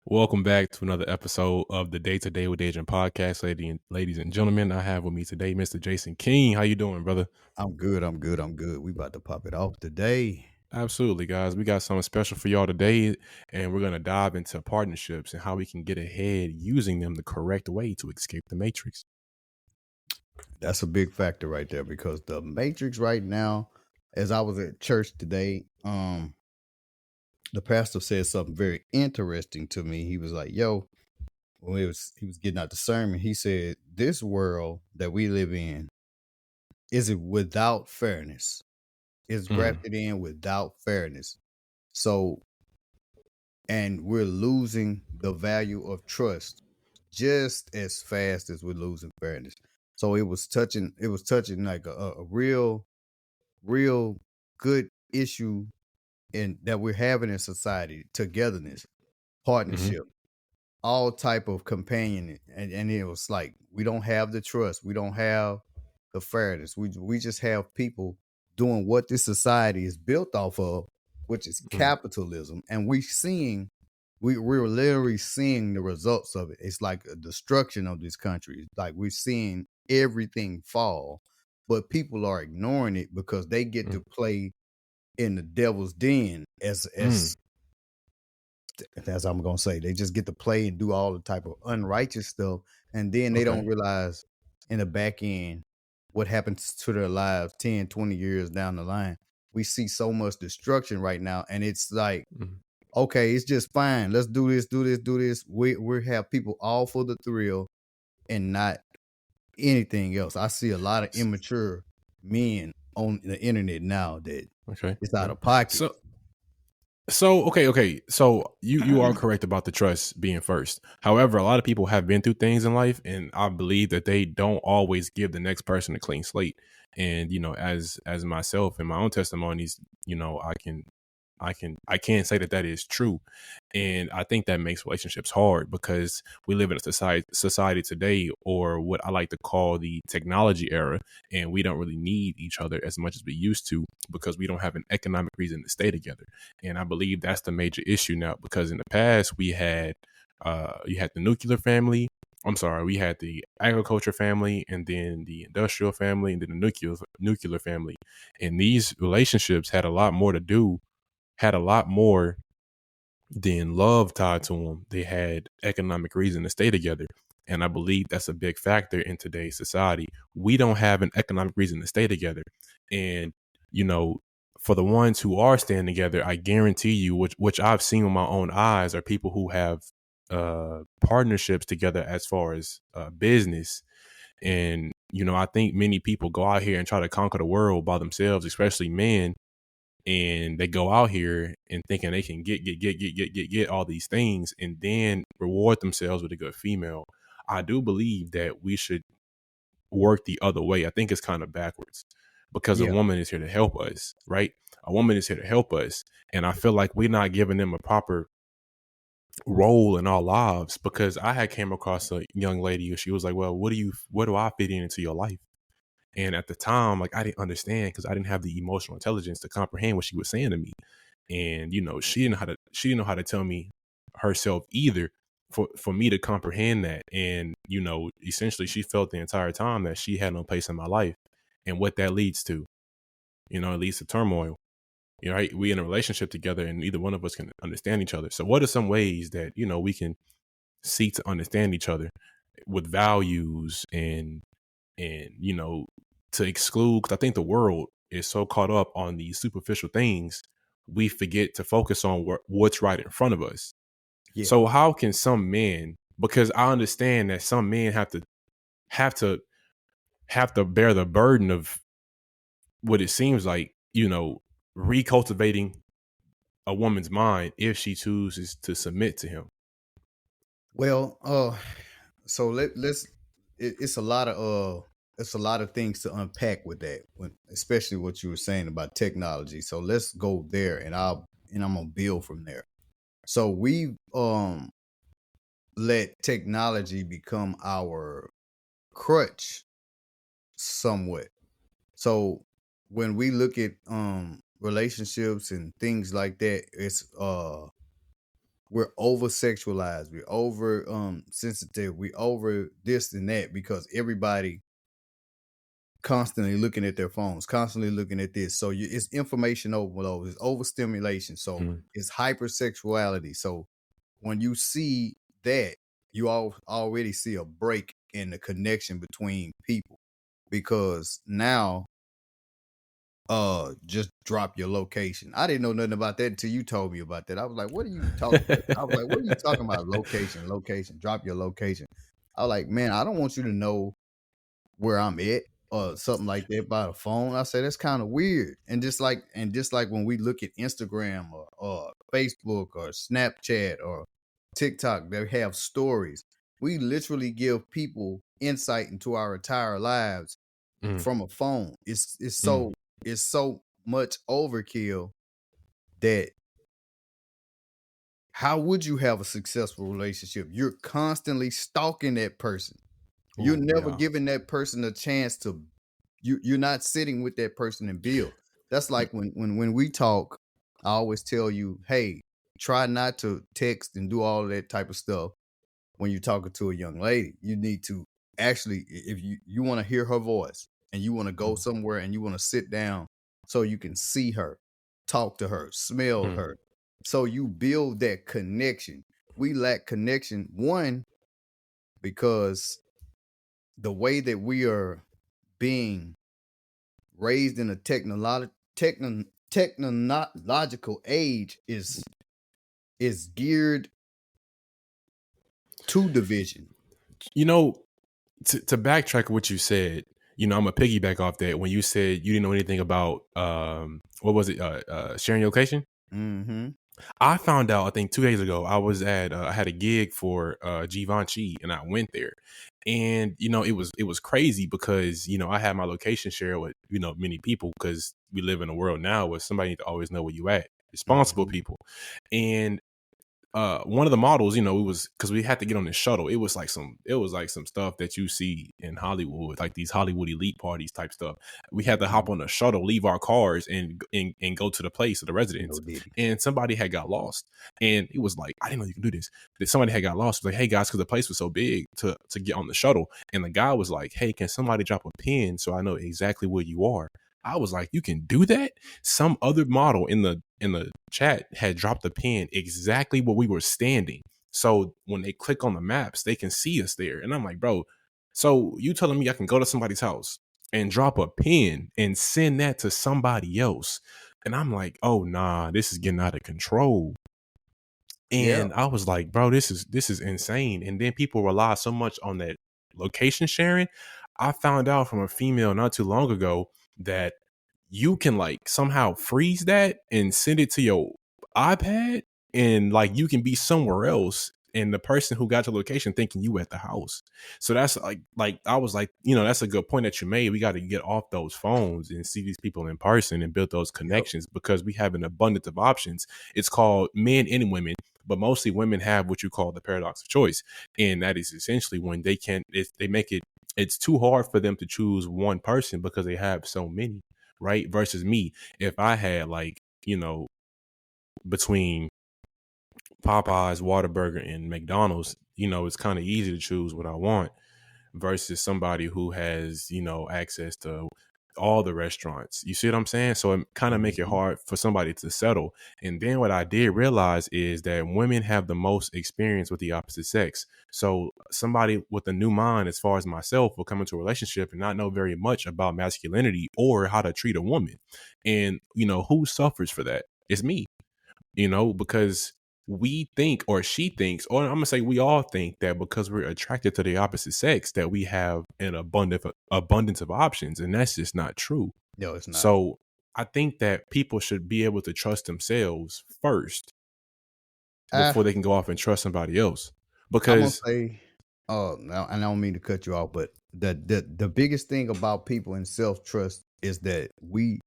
Welcome back to another episode of the Day to Day with Daidrien podcast, ladies and gentlemen. I have with me today Mr. Jason King. How you doing, brother? I'm good. I'm good. I'm good. We about to pop it off today. Absolutely, guys. We got something special for y'all today, and we're gonna dive into partnerships and how we can get ahead using them the correct way to escape the matrix. That's a big factor right there because the matrix right now, as I was at church today, the pastor said something very interesting to me. He was like, "Yo," when he was getting out the sermon, he said, "This world that we live in is it without fairness. It's Mm, grafted in without fairness. So, and we're losing the value of trust just as fast as we're losing fairness." So it was touching like a real good issue in that we're having in society: togetherness, hmm partnership, all type of companion. And it was like, we don't have the trust, we don't have the fairness. We just have people doing what this society is built off of, which is mm, capitalism. And we're literally seeing the results of it. It's like a destruction of this country. It's like we're seeing everything fall, but people are ignoring it because they get mm, to play in the devil's den mm. as I'm gonna say. They just get to play and do all the type of unrighteous stuff, and then they don't Okay. realize in the back end what happens to their lives 10, 20 years down the line. We see so much destruction right now, and it's like, Mm. okay, it's just fine. Let's do this, do this, do this. We have people all for the thrill and not anything else. I see a lot of S- immature men on the internet now that Okay. it's out Okay. of pocket. So okay. So you are correct about the trust being first. However, a lot of people have been through things in life, and I believe that they don't always give the next person a clean slate. And as myself and my own testimonies, I can say that that is true, and I think that makes relationships hard because we live in a society today, or what I like to call the technology era, and we don't really need each other as much as we used to because we don't have an economic reason to stay together. And I believe that's the major issue now, because in the past we had you had the nuclear family. I'm sorry, we had the agriculture family, and then the industrial family, and then the nuclear family. And these relationships had a lot more than love tied to them. They had economic reason to stay together. And I believe that's a big factor in today's society. We don't have an economic reason to stay together. And, you know, for the ones who are staying together, I guarantee you, which I've seen with my own eyes, are people who have partnerships together as far as business. And, I think many people go out here and try to conquer the world by themselves, especially men, and they go out here and thinking they can get all these things and then reward themselves with a good female. I do believe that we should work the other way. I think it's kind of backwards because a Yeah. woman is here to help us, right? A woman is here to help us. And I feel like we're not giving them a proper role in our lives, because I had came across a young lady and she was like, well, where do I fit into your life? And at the time, like, I didn't understand because I didn't have the emotional intelligence to comprehend what she was saying to me. And she didn't know how to tell me herself either for me to comprehend that. And essentially she felt the entire time that she had no place in my life. And what that leads to, it leads to turmoil. Right? We in a relationship together and neither one of us can understand each other. So what are some ways that, we can seek to understand each other with values and to exclude, because I think the world is so caught up on these superficial things, we forget to focus on what's right in front of us. Yeah. So how can some men, because I understand that some men have to have to bear the burden of what it seems like, recultivating a woman's mind if she chooses to submit to him. Well, so it's a lot of it's a lot of things to unpack with that, especially what you were saying about technology. So let's go there, and I'm gonna build from there. So we let technology become our crutch somewhat. So when we look at relationships and things like that, it's we're over sexualized, we're over sensitive, we over this and that because everybody constantly looking at their phones, constantly looking at this. So it's information overload, it's overstimulation. So Mm, it's hypersexuality. So when you see that, you already see a break in the connection between people because now just drop your location. I didn't know nothing about that until you told me about that. I was like, what are you talking about? I was like, what are you talking about? Location, drop your location. I was like, man, I don't want you to know where I'm at or something like that by the phone. I said that's kind of weird. And just like when we look at Instagram or Facebook or Snapchat or TikTok, they have stories. We literally give people insight into our entire lives mm, from a phone. mm. It's so much overkill that how would you have a successful relationship? You're constantly stalking that person. You're Ooh, never yeah. giving that person a chance to you're not sitting with that person and build. That's Y- like when we talk, I always tell you, hey, try not to text and do all of that type of stuff when you're talking to a young lady. You need to actually, if you want to hear her voice and you want to go mm, somewhere and you want to sit down so you can see her, talk to her, smell mm. her. So you build that connection. We lack connection, one, because the way that we are being raised in a technological age is geared to division. You know, to backtrack what you said, I'm a piggyback off that. When you said you didn't know anything about what was it, sharing your location, Mm-hmm. I found out I think 2 days ago. I had a gig for Givenchy, and I went there, and it was crazy because I had my location shared with many people because we live in a world now where somebody need to always know where you at, responsible Mm-hmm. people, and one of the models, it was because we had to get on this shuttle. It was like some stuff that you see in Hollywood, like these Hollywood elite parties type stuff. We had to hop Mm-hmm. on a shuttle, leave our cars, and go to the place of the No residence. diddy. And somebody had got lost, and it was like, I didn't know you can do this. That somebody had got lost. It was like, hey guys, because the place was so big to get on the shuttle, and the guy was like, hey, can somebody drop a pin so I know exactly where you are? I was like, you can do that? Some other model in the chat had dropped the pin exactly where we were standing. So when they click on the maps, they can see us there. And I'm like, bro, so you telling me I can go to somebody's house and drop a pin and send that to somebody else? And I'm like, oh nah, this is getting out of control. Yeah. And I was like, bro, this is insane. And then people rely so much on that location sharing. I found out from a female not too long ago that you can like somehow freeze that and send it to your iPad, and like you can be somewhere else and the person who got your location thinking you at the house. So that's like I was like, that's a good point that you made. We got to get off those phones and see these people in person and build those Yep. connections because we have an abundance of options. It's called men and women, but mostly women have what you call the paradox of choice, and that is essentially when they can't they make it's too hard for them to choose one person because they have so many, right? Versus me, if I had like, between Popeyes, Whataburger, and McDonald's, it's kind of easy to choose what I want versus somebody who has, access to all the restaurants. You see what I'm saying? So it kind of make it Mm-hmm. hard for somebody to settle. And then what I did realize is that women have the most experience with the opposite sex. So somebody with a new mind, as far as myself, will come into a relationship and not know very much about masculinity or how to treat a woman. And, who suffers for that? It's me, because we think, or she thinks, or I'm gonna say we all think that because we're attracted to the opposite sex that we have an abundance of options, and that's just not true. No, it's not. So I think that people should be able to trust themselves first before Ah, they can go off and trust somebody else. I'm gonna Because say, oh, now and I don't mean to cut you off, but the biggest thing about people in self trust is that we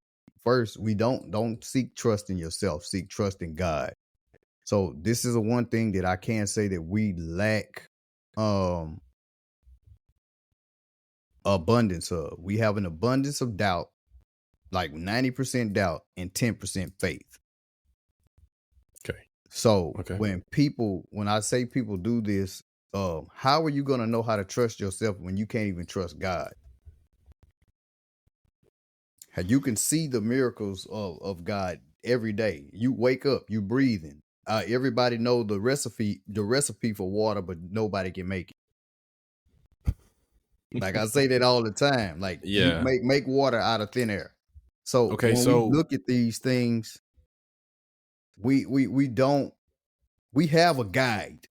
don't seek trust in yourself, seek trust in God. So this is a one thing that I can say that we lack um abundance of. We have an abundance of doubt, like 90% doubt and 10% faith. okay, So Okay. when I say people do this, how are you gonna know how to trust yourself when you can't even trust God? How you can see the miracles of God every day. You wake up, you breathing. Everybody know the recipe for water, but nobody can make it. Like I say that all the time. Like you Yeah. make water out of thin air. So Okay. when we So. look at these things, we don't we have a guide.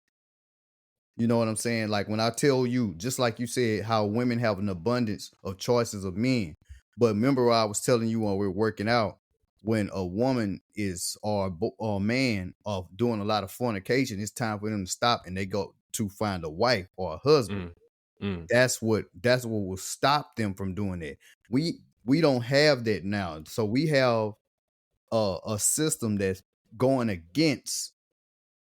You know what I'm saying? Like when I tell you, just like you said, how women have an abundance of choices of men. But remember, what I was telling you when we are working out, when a woman is or a man of doing a lot of fornication, it's time for them to stop and they go to find a wife or a husband. Mm, mm, That's what will stop them from doing that. We don't have that now, so we have a system that's going against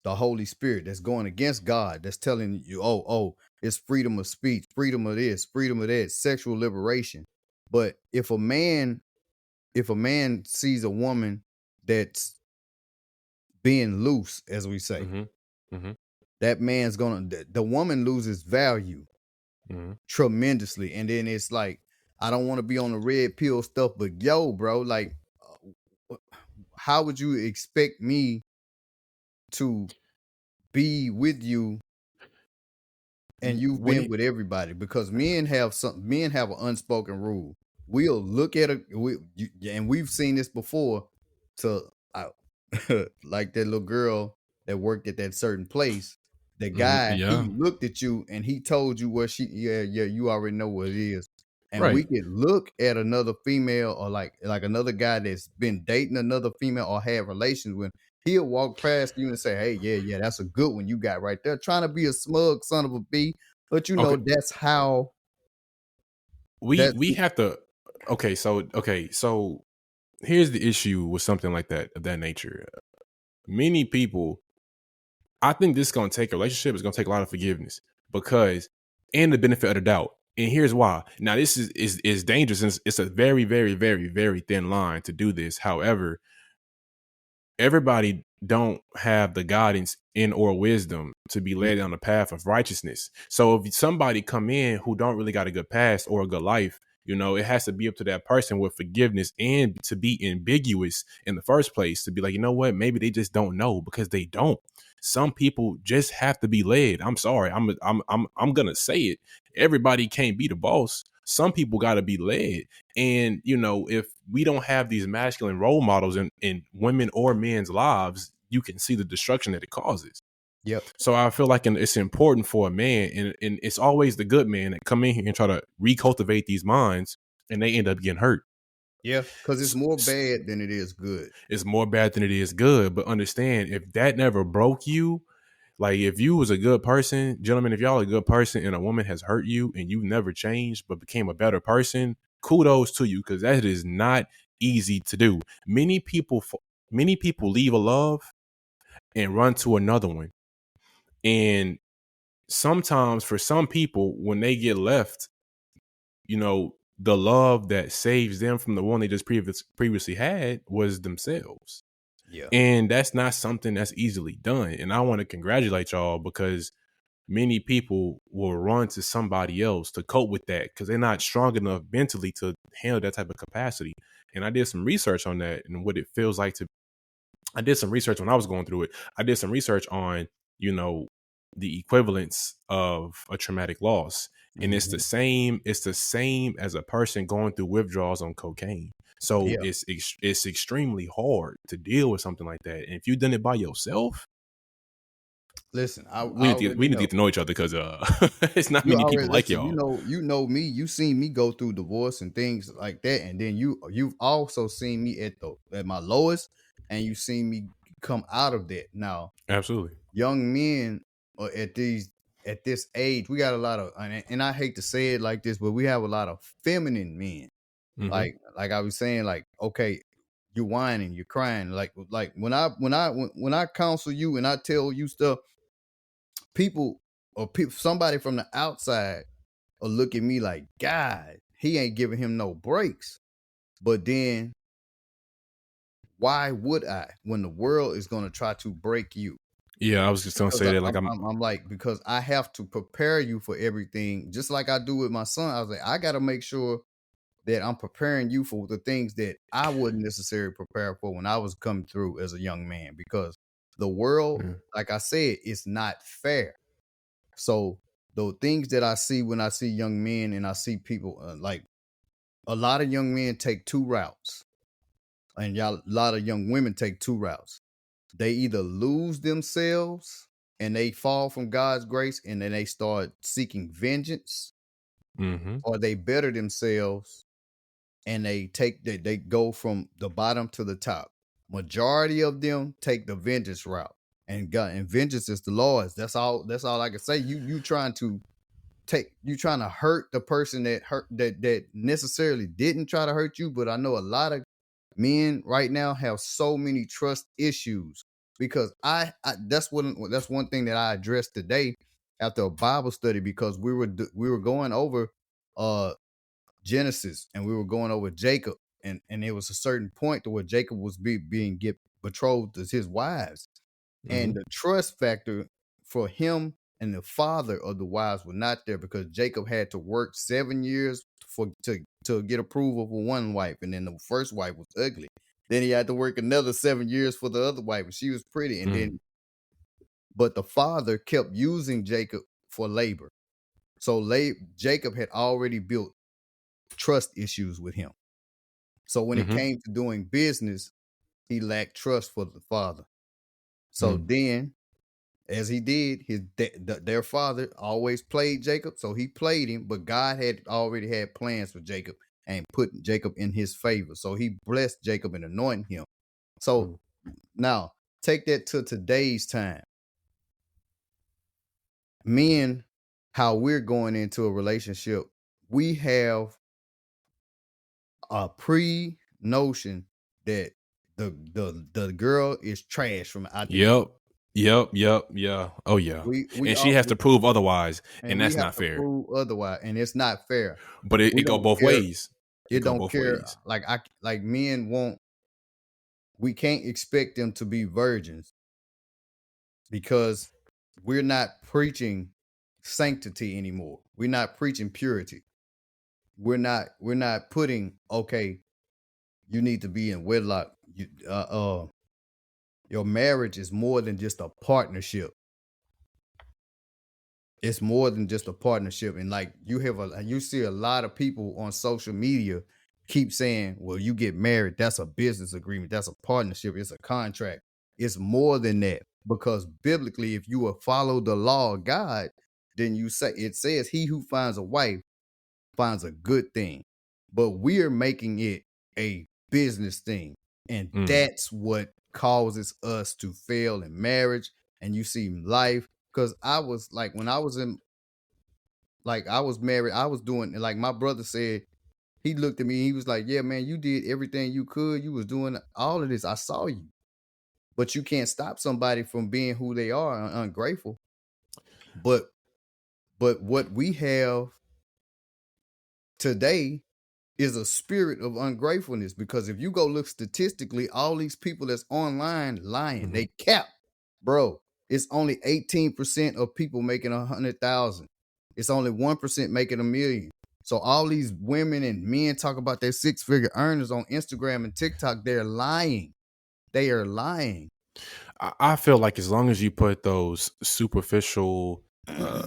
the Holy Spirit, that's going against God, that's telling you, it's freedom of speech, freedom of this, freedom of that, sexual liberation. But if a man sees a woman that's being loose, as we say, mm-hmm, mm-hmm, that man's gonna the woman loses value mm-hmm. tremendously. And then it's like, I don't want to be on the red pill stuff, but yo, bro, like, how would you expect me to be with you and you've When been it. with everybody? Because men have an unspoken rule. We'll look at and we've seen this before. To I, like that little girl that worked at that certain place. The Mhm, guy, yeah. he looked at you and he told you what yeah, you already know what it is. And we Right. could look at another female, or like another guy that's been dating another female or had relations with. He'll walk past you and say, "Hey, yeah, that's a good one you got right there." Trying to be a smug son of a b, but Okay. that's how We that's we have to. Okay. So here's the issue with something like that of that nature. Many people. I think this is gonna take a relationship. It's gonna take a lot of forgiveness because and the benefit of the doubt. And here's why. Now this is dangerous. And it's a very, very, very, very thin line to do this. However, everybody don't have the guidance in or wisdom to be led on the path of righteousness. So if somebody come in who don't really got a good past or a good life, it has to be up to that person with forgiveness and to be ambiguous in the first place to be like, you know what, maybe they just don't know because they don't. Some people just have to be led. I'm sorry. I'm gonna say it. Everybody can't be the boss. Some people got to be led. And, if we don't have these masculine role models in women or men's lives, you can see the destruction that it causes. Yep. So I feel like it's important for a man, and it's always the good man that come in here and try to recultivate these minds, and they end up getting hurt. Yeah, because it's S- more s- bad than it is good. It's more bad than it is good. But understand, if that never broke you, like if you was a good person, gentlemen, if y'all a good person and a woman has hurt you and you never changed but became a better person, kudos to you because that is not easy to do. Many people leave a love and run to another one. And sometimes for some people when they get left, the love that saves them from the one they just previously had was themselves. Yeah. And that's not something that's easily done. And I want to congratulate y'all because many people will run to somebody else to cope with that because they're not strong enough mentally to handle that type of capacity. And I did some research on that and what it feels like to. I did some research when I was going through it. I did some research on, you know, the equivalence of a traumatic loss. And it's the Hmm. same, it's the same as a person going through withdrawals on cocaine. So Yeah. it's extremely hard to deal with something like that. And if you've done it by yourself, Listen, I we need to get, already we need to know. get to know each other because it's not You many already people like listen. You y'all. know, me. You seen me go through divorce and things like that, and then you've also seen me at my lowest, and you've seen me come out of that. Now, Absolutely. young men at this age, we got a lot of, and I hate to say it like this, but we have a lot of feminine men. Hmm. Like I was saying, like, okay, you're whining, you're crying, like when I counsel you and I tell you stuff, somebody from the outside will look at me like, God, he ain't giving him no breaks. But then why would I when the world is going to try to break you? Yeah, I was just gonna Because say that. Like I'm like, because I have to prepare you for everything, just like I do with my son. I was like, I got to make sure that I'm preparing you for the things that I wouldn't necessarily prepare for when I was coming through as a young man, because the world, yeah. like I said, is not fair. So the things that I see when I see young men and I see people, like a lot of young men take two routes, and y'all, a lot of young women take two routes. They either lose themselves and they fall from God's grace and then they start seeking vengeance, Mm-hmm. or they better themselves and they go from the bottom to the top. Majority of them take the vengeance route, and God, and vengeance is the Lord's. That's all I can say. You trying to hurt the person that necessarily didn't try to hurt you. But I know a lot of men right now have so many trust issues, because that's one thing that I addressed today after a Bible study, because we were going over uh Genesis, and we were going over Jacob, and it was a certain point to where Jacob was being get betrothed as his wives, Mm-hmm. and the trust factor for him and the father of the wives were not there, because Jacob had to work 7 years to get approval for one wife, and then the first wife was ugly. Then he had to work another 7 years for the other wife, and she was pretty. And Mm-hmm. then, but the father kept using Jacob for labor. So Jacob had already built trust issues with him. So when it Mm-hmm. came to doing business, he lacked trust for the father. So Mm-hmm. then, as he did, their father always played Jacob, so he played him. But God had already had plans for Jacob and put Jacob in his favor. So he blessed Jacob and anointed him. So now take that to today's time. Men, how we're going into a relationship, we have a pre notion that the girl is trash from out the gate. Yep. Yep. Yep. Yeah. Oh yeah. We And she all has to prove otherwise, and and we that's have not to fair. prove otherwise, and it's not fair. But it We go don't both care. ways. It It go don't both care. ways. Like men won't. We can't expect them to be virgins, because we're not preaching sanctity anymore. We're not preaching purity. We're not putting, okay, you need to be in wedlock. Your marriage is more than just a partnership. It's more than just a partnership. And like you see a lot of people on social media keep saying, well, you get married, that's a business agreement, that's a partnership, it's a contract. It's more than that, because biblically, if you will follow the law of God, then it says he who finds a wife finds a good thing. But we're making it a business thing, and Mm. that's what causes us to fail in marriage. And you see life, because I was like, when I was in, like, I was married, I was doing, like my brother said, he looked at me, he was like, yeah, man, you did everything you could, you was doing all of this, I saw you. But you can't stop somebody from being who they are, ungrateful. But what we have today is a spirit of ungratefulness, because if you go look statistically, all these people that's online lying, Mm-hmm. they cap, bro. It's only 18% of people making 100,000. It's only 1% making 1 million. So all these women and men talk about their 6-figure earners on Instagram and TikTok. They're lying. They are lying. I feel like as long as you put those superficial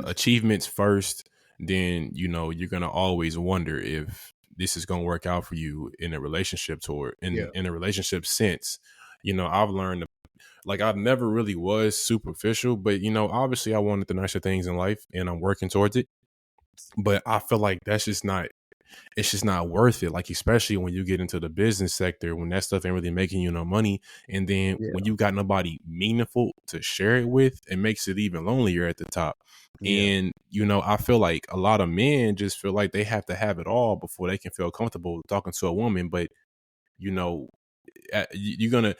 achievements first, then you're gonna always wonder if this is gonna work out for you in a relationship toward Yeah, in a relationship sense. I've learned, like, I've never really was superficial, but obviously I wanted the nicer things in life, and I'm working towards it. But I feel like that's just not it's just not worth it. Like, especially when you get into the business sector, when that stuff ain't really making you no money. And then yeah, when you got nobody meaningful to share it with, it makes it even lonelier at the top. yeah, And, I feel like a lot of men just feel like they have to have it all before they can feel comfortable talking to a woman. But, you know, you're going to,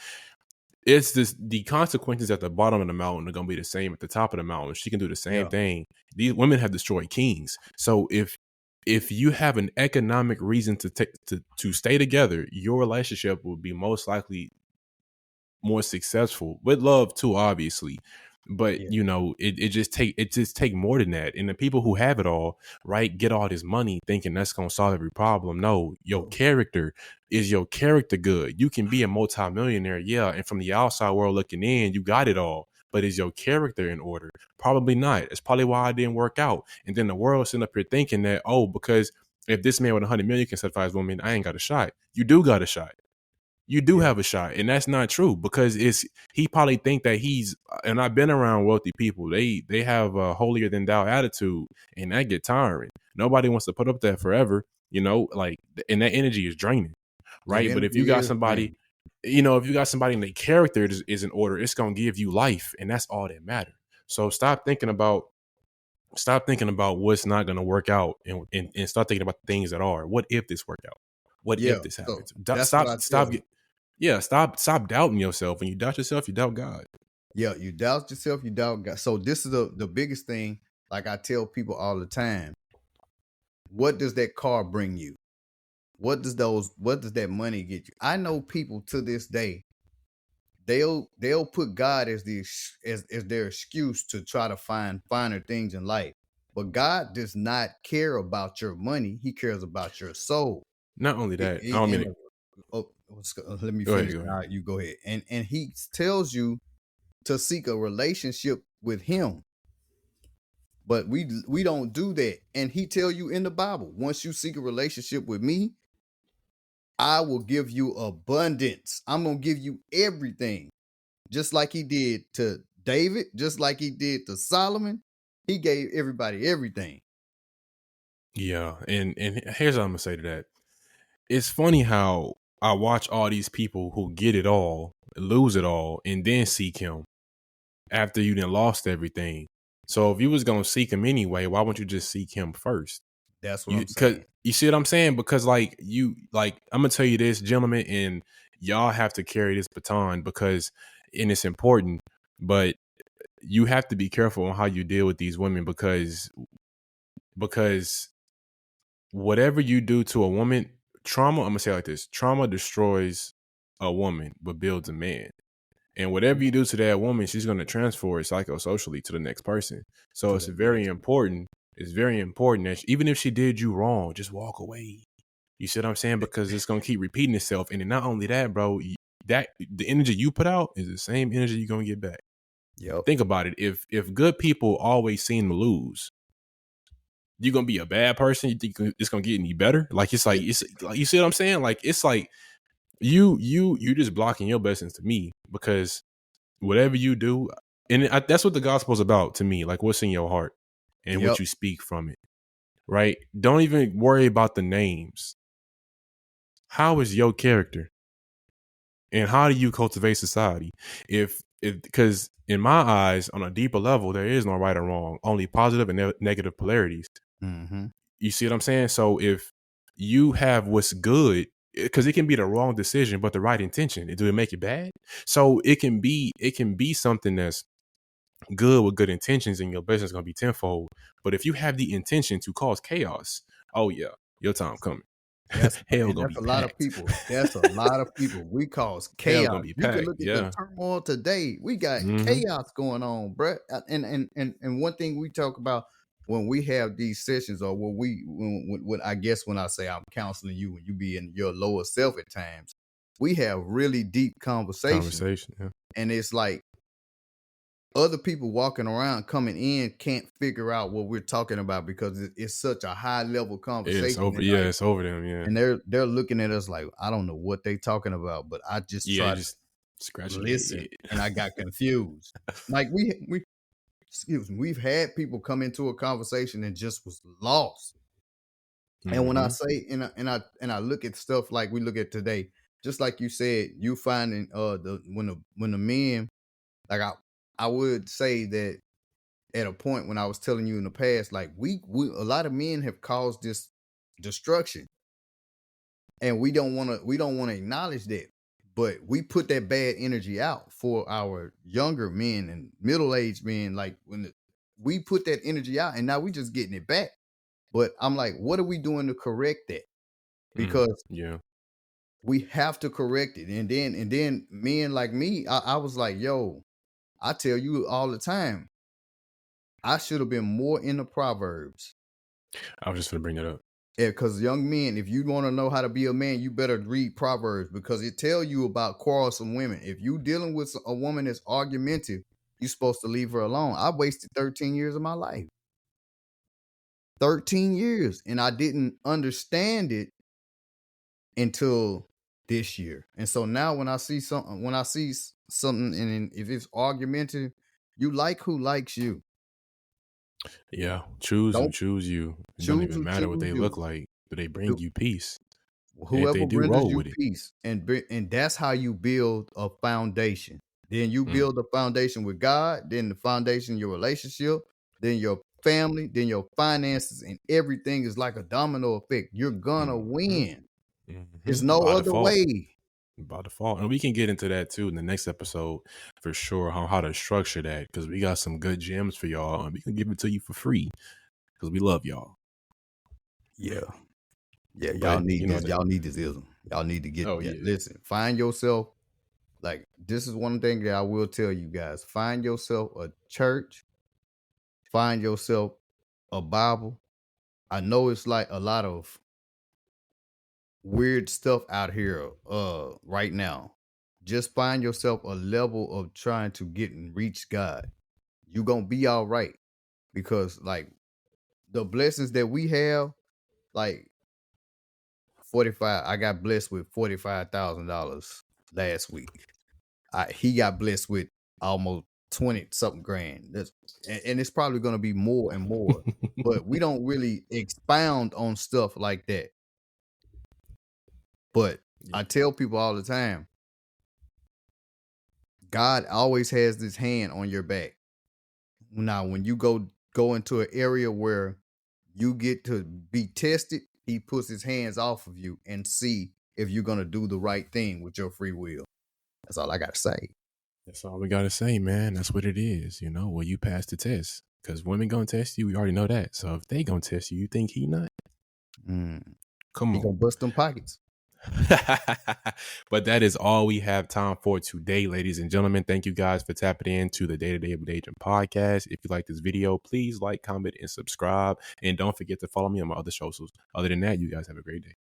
it's this, the consequences at the bottom of the mountain are going to be the same at the top of the mountain. She can do the same yeah, thing. These women have destroyed kings. So if you have an economic reason to stay together, your relationship will be most likely more successful with love too, obviously. But Yeah, it just take more than that. And the people who have it all, right, get all this money thinking that's gonna solve every problem. No, your bro. character is your character good. You can be a multimillionaire, yeah, and from the outside world looking in, you got it all. But is your character in order? Probably not. It's probably why it didn't work out. And then the world sitting up here thinking that, oh, because if this man with 100 million can satisfy his woman, I ain't got a shot. You do got a shot. You do Yeah, have a shot, and that's not true because it's he probably think that he's. And I've been around wealthy people. They have a holier than thou attitude, and that get tiring. Nobody wants to put up that forever, like, and that energy is draining, that right? But if you energy got is somebody, draining. if you got somebody and their character is in order, it's gonna give you life, and that's all that matters. So stop thinking about what's not going to work out, and start thinking about the things that are. What if this work out? What Yeah, if this so happens? that's what I tell. Stop doubting yourself. When you doubt yourself, you doubt God. Yeah, you doubt yourself, you doubt God. So this is the biggest thing. Like I tell people all the time, what does that car bring you? What does that money get you? I know people to this day, they'll put God as as their excuse to try to find finer things in life. But God does not care about your money. He cares about your soul. Not only He, that, I he, don't mean and it. let me Go ahead, finish. go ahead. Now you go ahead. And he tells you to seek a relationship with him. But we don't do that. And he tell you in the Bible, once you seek a relationship with me, I will give you abundance. I'm going to give you everything. Just like he did to David, just like he did to Solomon. He gave everybody everything. Yeah, and here's what I'm gonna say to that. It's funny how I watch all these people who get it all, lose it all, and then seek him after you done lost everything. So if you was gonna seek him anyway, why wouldn't you just seek him first? That's what You I'm because saying. you see what I'm saying? Because I'm gonna tell you this, gentlemen, and y'all have to carry this baton and it's important, but you have to be careful on how you deal with these women because whatever you do to a woman, trauma, I'm gonna say it like this, trauma destroys a woman but builds a man. And whatever you do to that woman, she's going to transfer it psychosocially to the next person. So To it's the very next. important. It's very important that even if she did you wrong, just walk away. You see what I'm saying? Because it's going to keep repeating itself. And then not only that, bro, that the energy you put out is the same energy you're going to get back. Yep. Think about it. If good people always seem to lose, you're going to be a bad person. You think it's going to get any better? It's like, you see what I'm saying? Like, it's like you just blocking your blessings to me because whatever you do, and that's what the gospel is about to me. Like what's in your heart and what Yep. you speak from it, right? Don't even worry about the names. How is your character, and how do you cultivate society? If because in my eyes, on a deeper level, there is no right or wrong, only positive and negative polarities. Mm-hmm. You see what I'm saying? So if you have what's good, because it can be the wrong decision, but the right intention, do it make it bad? So it can be something that's good with good intentions, and your business is gonna be tenfold. But if you have the intention to cause chaos, oh yeah, your time coming. Hell And gonna that's be a lot of packed. people. That's a lot of people. We cause Hell chaos. gonna be You can packed. look at the Yeah. turmoil today. We got Mm-hmm. chaos going on, bruh. And one thing we talk about when we have these sessions, or when I guess when I say I'm counseling you, when you be in your lower self at times, we have really deep conversations, Conversation. Yeah. and it's like other people walking around coming in can't figure out what we're talking about because it's such a high level It's conversation, over. and Yeah, like it's over them. Yeah. and they're looking at us like, I don't know what they talking about, but I just Yeah, tried just to scratching their listen head. and I got confused. Like we excuse me, we've had people come into a conversation and just was lost. And when I Mm-hmm. say and I look at stuff like we look at today, just like you said, you finding when the men, like I would say that at a point when I was telling you in the past, like we a lot of men have caused this destruction, and we don't want to acknowledge that, but we put that bad energy out for our younger men and middle-aged men, like we put that energy out, and now we just getting it back. But I'm like, what are we doing to correct that? Mm. Because Yeah. we have to correct it. And then men like me, I was like, yo, I tell you all the time, I should have been more into Proverbs. I was just gonna bring that up. Yeah, because young men, if you want to know how to be a man, you better read Proverbs because it tell you about quarrelsome women. If you dealing with a woman that's argumentative, you're supposed to leave her alone. I wasted 13 years of my life. 13 years. And I didn't understand it until this year. And so now when I see something, and if it's argumentative, you like who likes you. Yeah, choose who Don't choose you. It doesn't choose even who matter what choose they look you. like. Do they bring you peace? And if Whoever they do, renders roll you with it. peace, and that's how you build a foundation. Then you Mm, build a foundation with God, then the foundation, your relationship, then your family, then your finances, and everything is like a domino effect. You're gonna win. There's no By other default. way. By default. And we can get into that too in the next episode for sure, how to structure that, because we got some good gems for y'all and we can give it to you for free because we love y'all. Yeah. Yeah, y'all But need you know this. that. Y'all need this ism. Y'all need to get Oh that. yeah. Listen, find yourself. Like, this is one thing that I will tell you guys. Find yourself a church. Find yourself a Bible. I know it's like a lot of weird stuff out here right now. Just find yourself a level of trying to get and reach God. You're gonna be all right. Because like the blessings that we have, like 45, I got blessed with $45,000 last week. He got blessed with almost 20 something grand. And it's probably going to be more and more, but we don't really expound on stuff like that. But Yeah. I tell people all the time, God always has this hand on your back. Now, when you go into an area where you get to be tested, he puts his hands off of you and see if you're going to do the right thing with your free will. That's all I got to say. That's all we gotta say, man. That's what it is. Well, you pass the test. Because women gonna test you, we already know that. So if they gonna test you, you think he not? Come He on. gonna bust them pockets. But that is all we have time for today, ladies and gentlemen. Thank you guys for tapping into the Day-to-Day with Daidrien podcast. If you like this video, please like, comment, and subscribe. And don't forget to follow me on my other socials. Other than that, you guys have a great day.